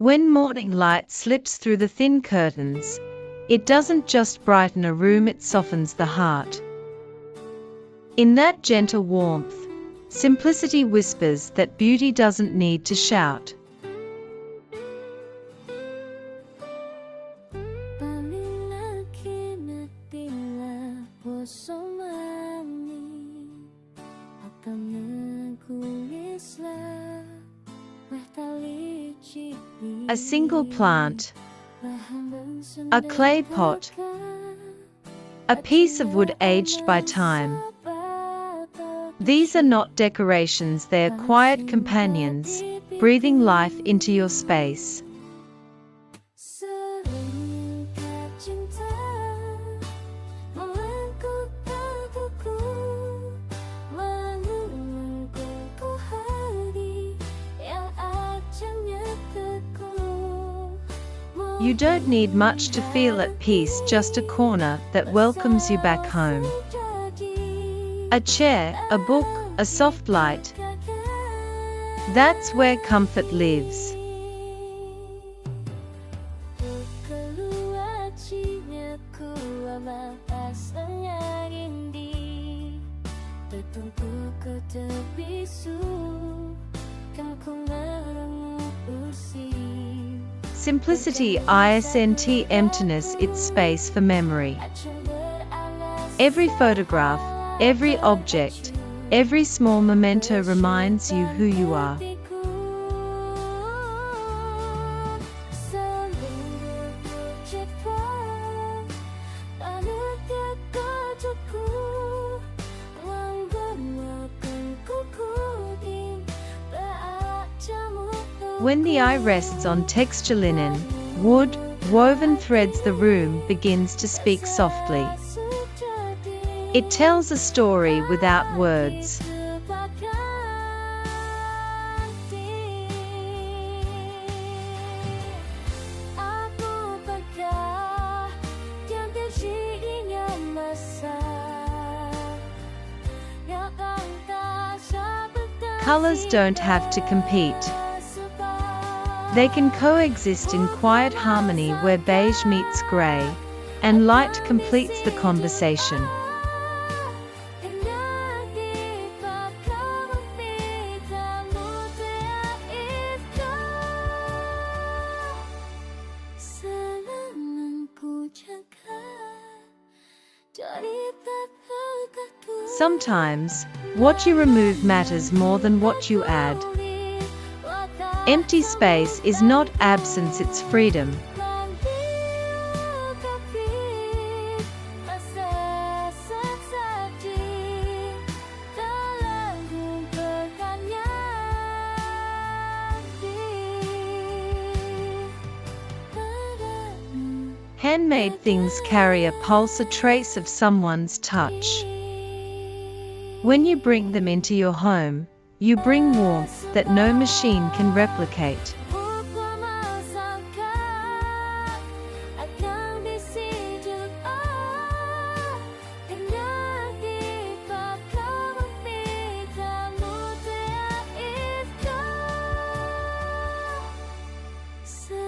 When morning light slips through the thin curtains, it doesn't just brighten a room, it softens the heart. In that gentle warmth, simplicity whispers that beauty doesn't need to shout. A single plant, a clay pot, a piece of wood aged by time. These are not decorations, they are quiet companions, breathing life into your space. You don't need much to feel at peace, just a corner that welcomes you back home. A chair, a book, a soft light. That's where comfort lives. Simplicity isn't emptiness, it's space for memory. Every photograph, every object, every small memento reminds you who you are. When the eye rests on texture, linen, wood, woven threads, the room begins to speak softly. It tells a story without words. Colors don't have to compete. They can coexist in quiet harmony where beige meets grey, and light completes the conversation. Sometimes, what you remove matters more than what you add. Empty space is not absence, it's freedom. Handmade things carry a pulse, a trace of someone's touch. When you bring them into your home, you bring warmth that no machine can replicate.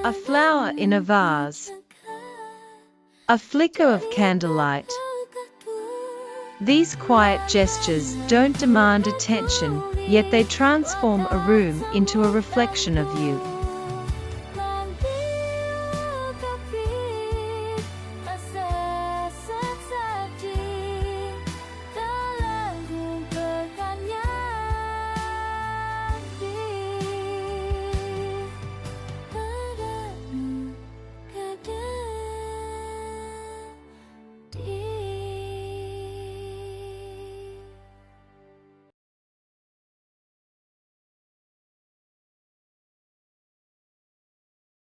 A flower in a vase, a flicker of candlelight. These quiet gestures don't demand attention, yet they transform a room into a reflection of you.